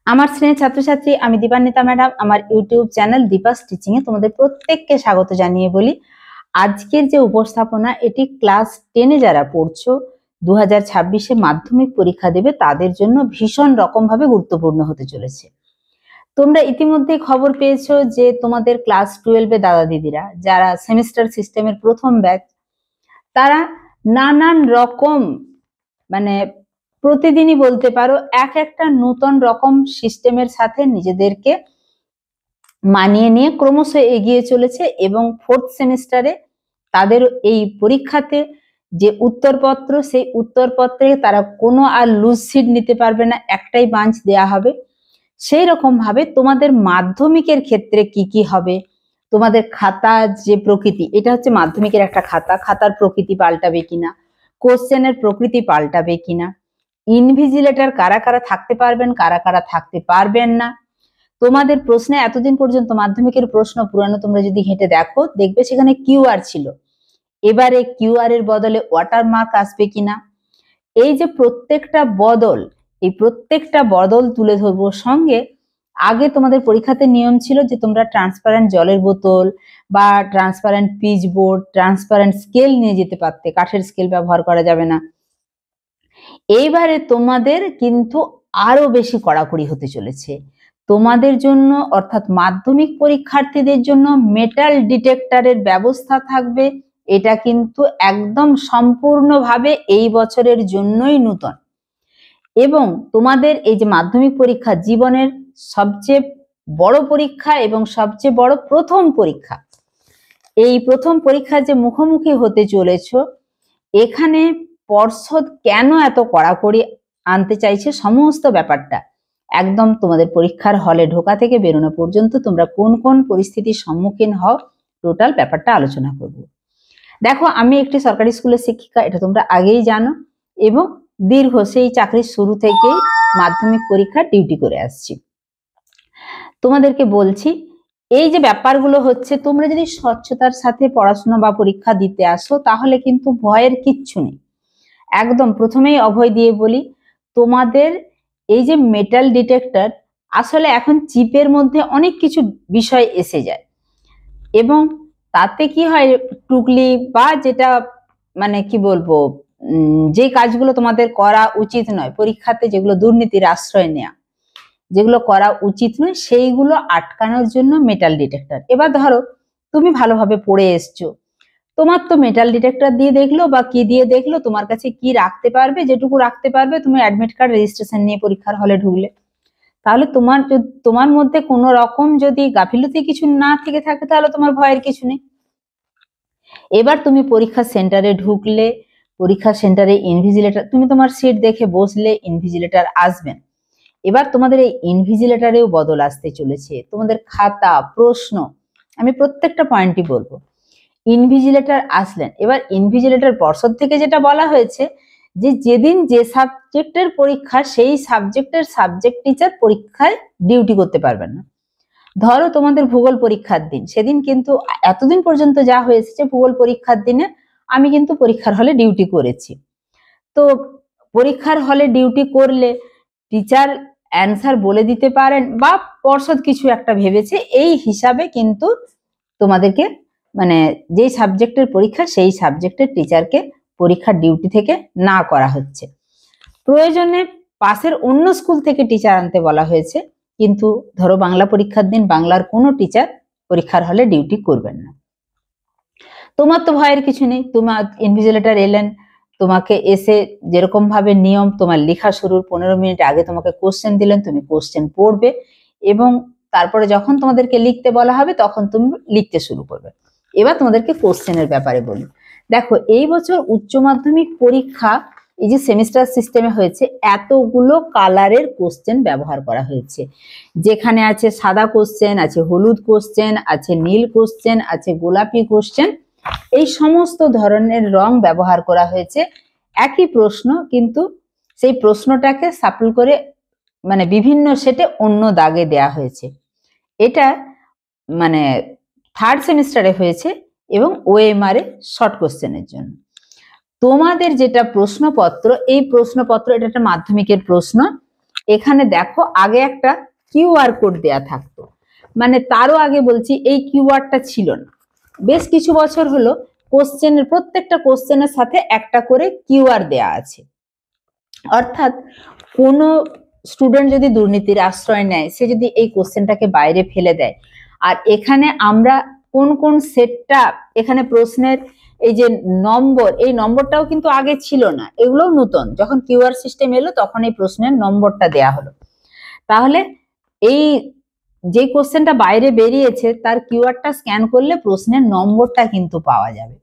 আমার শ্রেণীর ছাত্রছাত্রী, আমি দীপান্বিতা ম্যাডাম। আমার ইউটিউব চ্যানেল দীপাস টিচিং এ তোমাদের প্রত্যেককে স্বাগত জানিয়ে বলি, আজকের যে উপস্থাপনা এটি ক্লাস 10 এ যারা পড়ছো 2026-এ মাধ্যমিক পরীক্ষা দেবে তাদের জন্য ভীষণ রকম ভাবে গুরুত্বপূর্ণ হতে চলেছে। তোমরা ইতিমধ্যে খবর পেয়েছো যে তোমাদের ক্লাস 12-এ দাদা দিদিরা যারা সেমিস্টার সিস্টেমের প্রথম ব্যাচ, তারা নানান রকম মানে প্রতিদিনই বলতে পারো একটা নতুন রকম সিস্টেমের সাথে নিজেদেরকে মানিয়ে নিয়ে ক্রমশ এগিয়ে চলেছে এবং ফোর্থ সেমিস্টারে তাদের এই পরীক্ষাতে যে উত্তরপত্র, সেই উত্তরপত্রে তারা কোনো আর লুজ সিট নিতে পারবে না, একটাই বাঞ্চ দেয়া হবে। সেই রকম ভাবে তোমাদের মাধ্যমিকের ক্ষেত্রে কি কি হবে, তোমাদের খাতা যে প্রকৃতি, এটা হচ্ছে মাধ্যমিকের একটা খাতা, খাতার প্রকৃতি পাল্টাবে কিনা, কোশ্চেনের প্রকৃতি পাল্টাবে কিনা, ইনভিজিলেটর কারা কারা থাকতে পারবেন, কারা কারা থাকতে পারবেন না। তোমাদের প্রশ্নে এতদিন পর্যন্ত মাধ্যমিকের প্রশ্ন পুরানো তোমরা যদি ঘেঁটে দেখো, দেখবে সেখানে কিউআর ছিল, এবারে কিউআর এর বদলে ওয়াটারমার্ক আসবে কিনা। এই যে প্রত্যেকটা বদল, এই প্রত্যেকটা বদল তুলে ধরবো। সঙ্গে আগে তোমাদের পরীক্ষাতে নিয়ম ছিল যে তোমরা ট্রান্সপারেন্ট জলের বোতল বা transparent pitch board, transparent scale নিয়ে যেতে পারতে, কাঠের স্কেল ব্যবহার করা যাবে না। এইবারে তোমাদের কিন্তু আরো বেশি কড়াকড়ি হতে চলেছে। তোমাদের জন্য অর্থাৎ মাধ্যমিক পরীক্ষার্থীদের জন্য মেটাল ডিটেক্টরের ব্যবস্থা থাকবে। এটা কিন্তু একদম সম্পূর্ণভাবে এই বছরের জন্যই নতুন। এবং তোমাদের এই যে মাধ্যমিক পরীক্ষা জীবনের সবচেয়ে বড় পরীক্ষা এবং সবচেয়ে বড় প্রথম পরীক্ষা। এই প্রথম পরীক্ষা যে মুখোমুখি হতে চলেছ, এখানে পর্ষদ কেন এত কড়াকড়ি আনতে চাইছে, সমস্ত ব্যাপারটা একদম তোমাদের পরীক্ষার হলে ঢোকা থেকে বেরোনো পর্যন্ত তোমরা কোন কোন পরিস্থিতির সম্মুখীন হও, টোটাল ব্যাপারটা আলোচনা করব। দেখো, আমি একটি সরকারি স্কুলের শিক্ষিকা, এটা তোমরা আগেই জানো, এবং দীর্ঘ সেই চাকরির শুরু থেকেই মাধ্যমিক পরীক্ষার ডিউটি করে আসছি। তোমাদেরকে বলছি, এই যে ব্যাপারগুলো হচ্ছে, তোমরা যদি স্বচ্ছতার সাথে পড়াশোনা বা পরীক্ষা দিতে আসো তাহলে কিন্তু ভয়ের কিচ্ছু নেই। একদম প্রথমেই অভয় দিয়ে বলি, তোমাদের এই যে মেটাল ডিটেক্টর, আসলে এখন চিপের মধ্যে অনেক কিছু বিষয় এসে যায় এবং তাতে কি হয়, টুকলি বা যেটা মানে কি বলবো, যে কাজগুলো তোমাদের করা উচিত নয়, পরীক্ষাতে যেগুলো দুর্নীতির আশ্রয় নেওয়া, যেগুলো করা উচিত নয়, সেইগুলো আটকানোর জন্য মেটাল ডিটেক্টর। এবার ধরো তুমি ভালোভাবে পড়ে এসছো, তোমার তো মেটাল ডিটেক্টর দিয়ে দেখলো বা কি দিয়ে দেখলো, তোমার কাছে কি রাখতে পারবে, যেটুকু রাখতে পারবে, তুমি অ্যাডমিট কার্ড রেজিস্ট্রেশন নিয়ে পরীক্ষার হলে ঢুকলে, তাহলে তোমার মধ্যে কোনো রকম যদি গাফিলতি কিছু না থেকে থাকে তাহলে তোমার ভয়ের কিছু নেই। এবার তুমি পরীক্ষা সেন্টারে ঢুকলে, পরীক্ষা সেন্টারে ইনভিজিলেটর, তুমি তোমার সিট দেখে বসলে, ইনভিজিলেটর আসবেন। এবার তোমাদের এই ইনভিজিলেটরেও বদল আসতে চলেছে। তোমাদের খাতা, প্রশ্ন, আমি প্রত্যেকটা পয়েন্টই বলবো। ইনভিজিলেটর আসলেন, এবার ইনভিজিলেটর পর্ষদ থেকে যেটা বলা হয়েছে যে যেদিন যে সাবজেক্টের পরীক্ষা, সেই সাবজেক্টের সাবজেক্ট টিচার পরীক্ষায় ডিউটি করতে পারবেন না। ধরো তোমাদের ভূগোল পরীক্ষার দিন, সেদিন কিন্তু এতদিন পর্যন্ত যা হয়েছে যে ভূগোল পরীক্ষার দিনে আমি কিন্তু পরীক্ষার হলে ডিউটি করেছি। তো পরীক্ষার হলে ডিউটি করলে টিচার অ্যান্সার বলে দিতে পারেন বা পর্ষদ কিছু একটা ভেবেছে, এই হিসাবে কিন্তু তোমাদেরকে মানে যেই সাবজেক্টের পরীক্ষা সেই সাবজেক্টের টিচারকে পরীক্ষার ডিউটি থেকে না করা হচ্ছে। প্রয়োজনে পাশের অন্য স্কুল থেকে টিচার আনতে বলা হয়েছে, কিন্তু ধরো বাংলা পরীক্ষার দিন বাংলার কোনো টিচার পরীক্ষার হলে ডিউটি করবেন না। তোমার তো ভয়ের কিছু নেই, তোমার ইনভিজিলেটর এলেন, তোমাকে এসে যেরকম ভাবে নিয়ম, তোমার লেখা শুরুর 15 মিনিট আগে তোমাকে কোশ্চেন দিলেন, তুমি কোশ্চেন পড়বে এবং তারপরে যখন তোমাদেরকে লিখতে বলা হবে তখন তুমি লিখতে শুরু করবে। এবার তোমাদেরকে কোশ্চেনের ব্যাপারে বলি। দেখো, এই বছর উচ্চ মাধ্যমিক পরীক্ষা এই যে সেমিস্টার সিস্টেমে হয়েছে, এতগুলো কালারের কোশ্চেন ব্যবহার করা হয়েছে, যেখানে আছে সাদা কোশ্চেন, আছে হলুদ কোশ্চেন, আছে নীল কোশ্চেন, আছে গোলাপি কোশ্চেন, এই সমস্ত ধরনের রং ব্যবহার করা হয়েছে। একই প্রশ্ন, কিন্তু সেই প্রশ্নটাকে সাপল করে মানে বিভিন্ন সেটে অন্য দাগে দেয়া হয়েছে। এটা মানে থার্ড সেমিস্টারে হয়েছে এবং ওএমআর এ শর্ট কোশ্চেনের জন্য। তোমাদের যেটা প্রশ্নপত্র, এই প্রশ্নপত্র, এটা একটা মাধ্যমিকের প্রশ্ন, এখানে দেখো আগে একটা কিউআর কোড দেয়া থাকতো, মানে তারও আগে বলছি এই কিউআরটা ছিল না। বেশ কিছু বছর হলো কোশ্চেনের, প্রত্যেকটা কোশ্চেনের সাথে একটা করে কিউআর দেয়া আছে। অর্থাৎ কোনো স্টুডেন্ট যদি দুর্নীতির আশ্রয় নেয়, সে যদি এই কোশ্চেনটাকে বাইরে ফেলে দেয়, আর এখানে আমরা কোন কোন সেটটা, এখানে প্রশ্নের এই যে নম্বর, এই নম্বরটাও কিন্তু আগে ছিল না, এগুলোও নতুন। যখন কিউআর সিস্টেম এলো তখন এই প্রশ্নের নম্বরটা দেয়া হলো। তাহলে এই যে কোশ্চেনটা বাইরে বেরিয়েছে তার কিউআরটা স্ক্যান করলে প্রশ্নের নম্বরটা কিন্তু পাওয়া যাবে।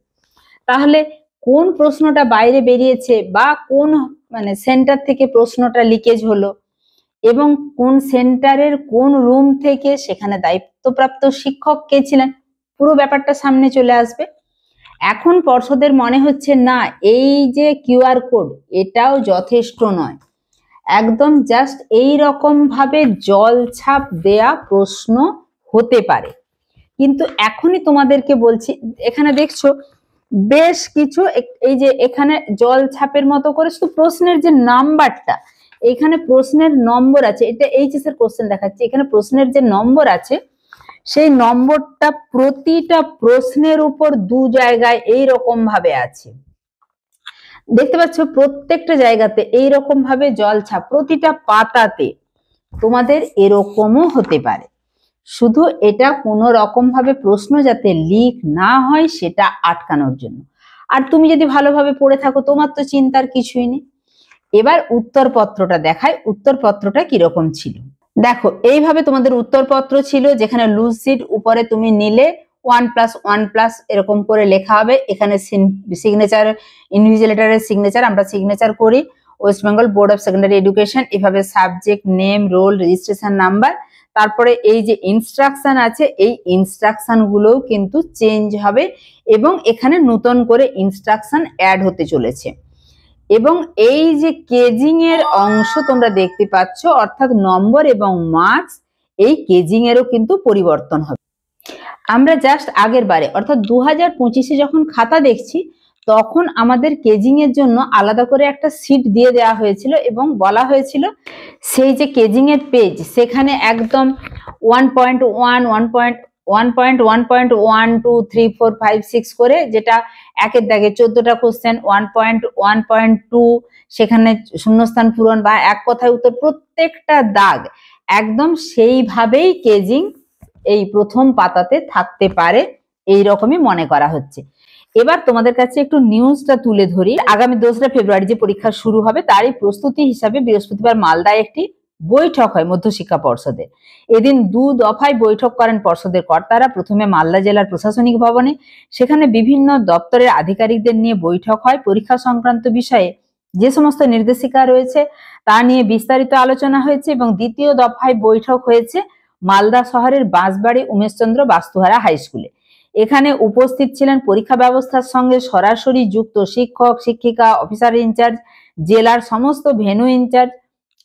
তাহলে কোন প্রশ্নটা বাইরে বেরিয়েছে বা কোন মানে সেন্টার থেকে প্রশ্নটা লিকেজ হলো এবং কোন সেন্টারের কোন রুম থেকে, সেখানে দায়িত্বপ্রাপ্ত শিক্ষক কে ছিলেন, পুরো ব্যাপারটা সামনে চলে আসবে। এখন পর্ষদের মনে হচ্ছে না এই যে কিউআর কোড এটাও যথেষ্ট নয়, একদম জাস্ট এই রকম ভাবে জলছাপ দেয়া প্রশ্ন হতে পারে। কিন্তু এখনই তোমাদেরকে বলছি, এখানে দেখছো বেশ কিছু, এই যে এখানে জল ছাপের মতো করে শুধু প্রশ্নের যে নাম্বারটা, এখানে প্রশ্নের নম্বর আছে, এটা এইচএস এর কোশ্চেন দেখাচ্ছে, এখানে প্রশ্নের যে নম্বর আছে সেই নম্বরটা প্রতিটা প্রশ্নের উপর 2 জায়গায় এইরকম ভাবে আছে, দেখতে পাচ্ছ প্রত্যেকটা জায়গাতে এইরকম ভাবে জল ছাপ, প্রতিটা পাতাতে তোমাদের এরকমও হতে পারে। শুধু এটা কোনো রকম ভাবে প্রশ্ন যাতে লিক না হয় সেটা আটকানোর জন্য। আর তুমি যদি ভালোভাবে পড়ে থাকো তোমার তো চিন্তার কিছুই নেই। এবার উত্তরপত্রটা দেখায়, উত্তরপত্রটা কিরকম ছিল। দেখো এইভাবে তোমাদের উত্তরপত্র ছিল, যেখানে লুজ সিট উপরে তুমি নিলে 1+1+ এরকম করে লেখা হবে। এখানে সিগনেচার, ইনভিজিলেটরের সিগনেচার, আমরা সিগনেচার করি, West Bengal board of secondary education, এভাবে subject name, roll, registration number, তারপরে এই যে ইনস্ট্রাকশন আছে এই ইনস্ট্রাকশন গুলোও কিন্তু চেঞ্জ হবে এবং এখানে নতুন করে ইনস্ট্রাকশন অ্যাড হতে চলেছে। এবং এই যে কেজিং এর অংশ তোমরা দেখতে পাচ্ছ, অর্থাৎ নম্বর এবং মার্কস, এই কেজিং এরও কিন্তু পরিবর্তন হবে। আমরা জাস্ট আগের বারে অর্থাৎ 2025-এ যখন খাতা দেখছি তখন আমাদের কেজিং এর জন্য আলাদা করে একটা সিট দিয়ে দেওয়া হয়েছিল এবং বলা হয়েছিল সেই যে কেজিং এর পেজ সেখানে একদম 1.1, 1.1, 2, 3, 4, 5, 6 করে, যেটা একের দাগে 14টা কোশ্চেন, 1.1.2 সেখানে শূন্যস্থান পূরণ বা এক কথায় উত্তর, প্রত্যেকটা দাগ একদম সেইভাবেই কেজিং এই প্রথম পাতাতে থাকতে পারে, এই রকমই মনে করা হচ্ছে। এবার তোমাদের কাছে একটু নিউজটা তুলে ধরি। আগামী 2রা ফেব্রুয়ারি যে পরীক্ষা শুরু হবে তারই প্রস্তুতি হিসাবে বৃহস্পতিবার মালদায় একটি বৈঠক হয় মধ্যশিক্ষা পর্ষদের। এদিন 2 দফায় বৈঠক করেন পর্ষদের কর্তারা। প্রথমে মালদা জেলার প্রশাসনিক ভবনে, সেখানে বিভিন্ন দপ্তরের আধিকারিকদের নিয়ে বৈঠক হয়। পরীক্ষা সংক্রান্ত বিষয়ে যে সমস্ত নির্দেশিকা রয়েছে তা নিয়ে বিস্তারিত আলোচনা হয়েছে এবং দ্বিতীয় দফায় বৈঠক হয়েছে মালদা শহরের বাঁশবাড়ি উমেশচন্দ্র বাস্তুহারা হাই স্কুলে। এখানে উপস্থিত ছিলেন পরীক্ষা ব্যবস্থার সঙ্গে সরাসরি যুক্ত শিক্ষক, শিক্ষিকা, অফিসার ইনচার্জ, জেলার সমস্ত ভেন্যু ইনচার্জ,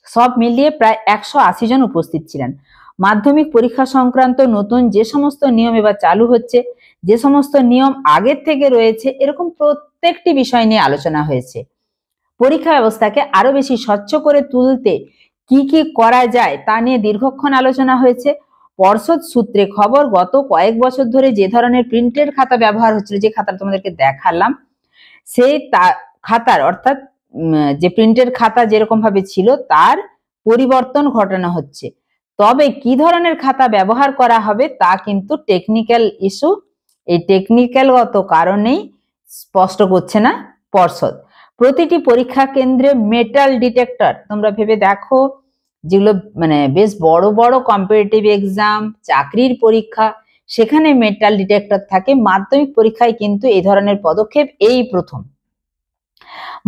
সব মিলিয়ে প্রায় 180 জন উপস্থিত ছিলেন। মাধ্যমিক পরীক্ষা সংক্রান্ত নতুন যে সমস্ত নিয়ম এবার চালু হচ্ছে, যে সমস্ত নিয়ম আগের থেকে রয়েছে, এরকম প্রত্যেকটি বিষয় নিয়ে আলোচনা হয়েছে। পরীক্ষা ব্যবস্থাকে আরো বেশি স্বচ্ছ করে তুলতে কি কি করা যায় তা নিয়ে দীর্ঘক্ষণ আলোচনা হয়েছে। পর্ষদ সূত্রে খবর, গত কয়েক বছর ধরে যে ধরনের প্রিন্টেড খাতা ব্যবহার হচ্ছিল, যে খাতা তোমাদেরকে দেখালাম, সেই খাতার অর্থাৎ যে প্রিন্টেড খাতা যেরকম ভাবে ছিল তার পরিবর্তন ঘটানো হচ্ছে। তবে কি ধরনের খাতা ব্যবহার করা হবে তা কিন্তু টেকনিক্যাল ইস্যু, এই টেকনিক্যালগত কারণেই স্পষ্ট করছে না পর্ষদ। প্রতিটি পরীক্ষা কেন্দ্রে মেটাল ডিটেক্টর, তোমরা ভেবে দেখো যেগুলো মানে বেশ বড় বড় কম্পিটিটিভ এক্সাম, চাকরির পরীক্ষা, সেখানে মেটাল ডিটেক্টর থাকে। মাধ্যমিক পরীক্ষায় কিন্তু এই ধরনের পদক্ষেপ এই প্রথম।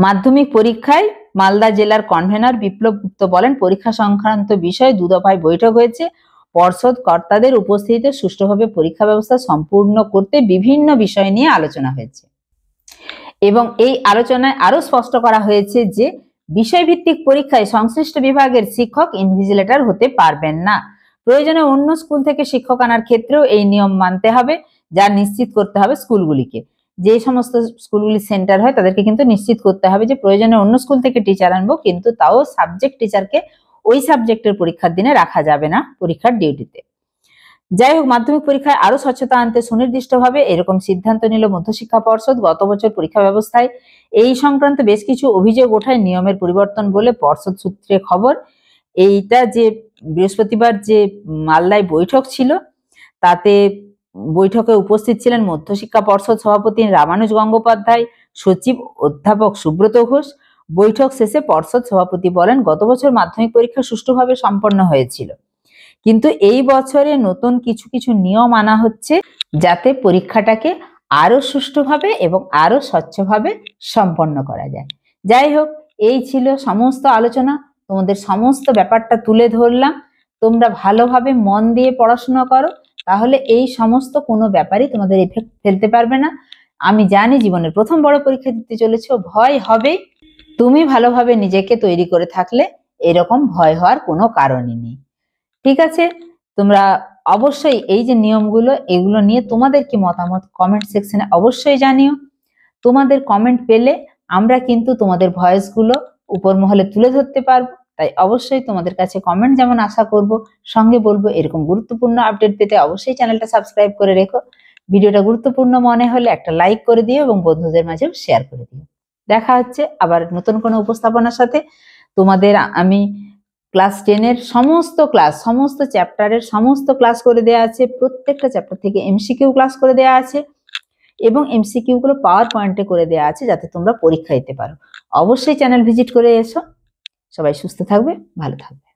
মাধ্যমিক পরীক্ষায় মালদা জেলার কনভেনর বিপ্লব গুপ্ত বলেন, পরীক্ষা সংক্রান্ত বিষয়ে 2 দফায় বৈঠক হয়েছে। পর্ষদ কর্তাদের উপস্থিতিতে সুষ্ঠুভাবে পরীক্ষা ব্যবস্থা সম্পূর্ণ করতে বিভিন্ন বিষয় নিয়ে আলোচনা হয়েছে এবং এই আলোচনায় আরো স্পষ্ট করা হয়েছে যে বিষয়ভিত্তিক পরীক্ষায় সংশ্লিষ্ট বিভাগের শিক্ষক ইনভিজিলেটর হতে পারবেন না। প্রয়োজনে অন্য স্কুল থেকে শিক্ষক আনার ক্ষেত্রেও এই নিয়ম মানতে হবে, যা নিশ্চিত করতে হবে স্কুলগুলিকে। যে সমস্ত স্কুলগুলি সেন্টার হয় তাদেরকে কিন্তু নিশ্চিত করতে হবে যে প্রয়োজনে অন্য স্কুল থেকে টিচার আনবো, কিন্তু তাও সাবজেক্ট টিচারকে ওই সাবজেক্টের পরীক্ষার দিনে রাখা যাবে না পরীক্ষার ডিউটিতে। যাই হোক, মাধ্যমিক পরীক্ষায় আরো স্বচ্ছতা আনতে সুনির্দিষ্টভাবে এরকম সিদ্ধান্ত নিল মধ্যশিক্ষা পর্ষদ। গত বছর পরীক্ষা ব্যবস্থায় এই সংক্রান্ত বেশ কিছু অভিযোগ ওঠায় নিয়মের পরিবর্তন বলে পর্ষদ সূত্রে খবর। এইটা যে বৃহস্পতিবার যে মালদায় বৈঠক ছিল, তাতে বৈঠকে উপস্থিত ছিলেন মধ্যশিক্ষা পর্ষদ সভাপতি রামানুজ গঙ্গোপাধ্যায়, সচিব অধ্যাপক সুব্রত ঘোষ। বৈঠক শেষে পর্ষদ সভাপতি বলেন, গত বছর মাধ্যমিক পরীক্ষা সুষ্ঠুভাবে সম্পন্ন হয়েছিল, কিন্তু এই বছরে নতুন কিছু কিছু নিয়ম আনা হচ্ছে যাতে পরীক্ষাটাকে আরো সুষ্ঠুভাবে এবং আরো স্বচ্ছভাবে সম্পন্ন করা যায়। যাই হোক, এই ছিল সমস্ত আলোচনা, তোমাদের সমস্ত ব্যাপারটা তুলে ধরলাম। তোমরা ভালোভাবে মন দিয়ে পড়াশোনা করো, তাহলে এই সমস্ত কোনো ব্যাপারই তোমাদের এফেক্ট ফেলতে পারবে না। আমি জানি জীবনের প্রথম বড় পরীক্ষা দিতে চলেছো, ভয় হবে, তুমি ভালোভাবে নিজেকে তৈরি করে থাকলে এরকম ভয় হওয়ার কোনো কারণই নেই। ঠিক আছে, তোমরা অবশ্যই এই যে নিয়মগুলো, এগুলো নিয়ে তোমাদের কি মতামত কমেন্ট সেকশনে অবশ্যই জানিও। তোমাদের কমেন্ট পেলে আমরা কিন্তু তোমাদের ভয়েসগুলো উপর মহলে তুলে ধরতে পারবো, তাই অবশ্যই তোমাদের কাছে কমেন্ট যেমন আশা করব, সঙ্গে বলবো এরকম গুরুত্বপূর্ণ আপডেট পেতে অবশ্যই চ্যানেলটা সাবস্ক্রাইব করে রেখো। ভিডিওটা গুরুত্বপূর্ণ মনে হলে একটা লাইক করে দিও এবং বন্ধুদের মাঝেও শেয়ার করে দিও। দেখা হচ্ছে আবার নতুন কোনো উপস্থাপনার সাথে। তোমাদের আমি ক্লাস 10 এর সমস্ত চ্যাপ্টারের সমস্ত ক্লাস করে দেওয়া আছে, প্রত্যেকটা চ্যাপ্টার থেকে এমসিকিউ ক্লাস করে দেওয়া আছে এবং এমসিকিউ গুলো পাওয়ার পয়েন্টে করে দেওয়া আছে যাতে তোমরা পরীক্ষা দিতে পারো। অবশ্যই চ্যানেল ভিজিট করে এসো। সবাই সুস্থ থাকবে, ভালো থাকবে।